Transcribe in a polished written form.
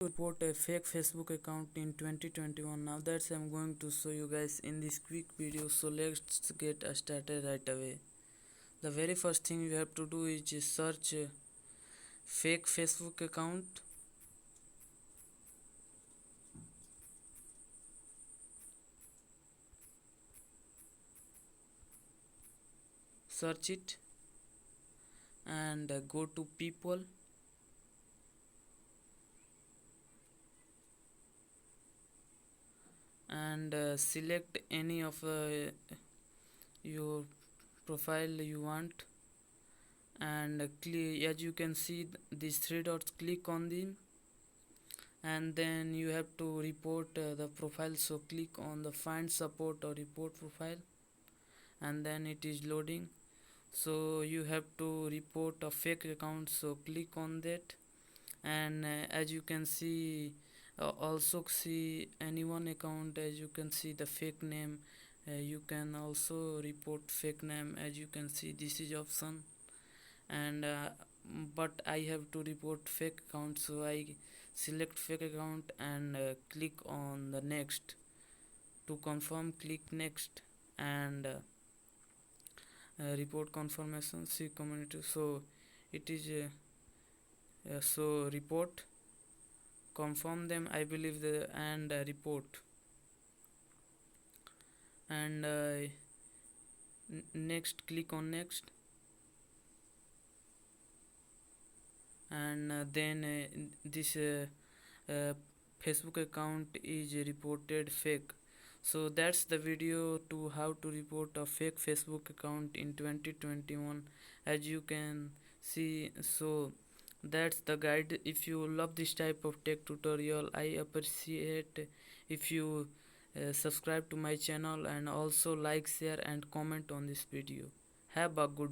Report a fake Facebook account in 2021. Now that's I'm going to show you guys in this quick video, so let's get started right away. The very first thing you have to do is just search fake Facebook account. Search it and go to people and select any of your profile you want, and as you can see these three dots, click on them, and then you have to report the profile. So click on the find support or report profile, and then it is loading. So you have to report a fake account, so click on that, and as you can see, also see anyone account. As you can see the fake name, you can also report fake name. As you can see, this is option, and but I have to report fake account, so I select fake account and click on the next. To confirm, click next, and report confirmation, see community. So it is so report, confirm them, I believe, and report, and next, click on next, and then this uh, Facebook account is reported fake. So that's the video to how to report a fake Facebook account in 2021, as you can see. So that's the guide. If you love this type of tech tutorial, I appreciate if you subscribe to my channel, and also like, share and comment on this video. Have a good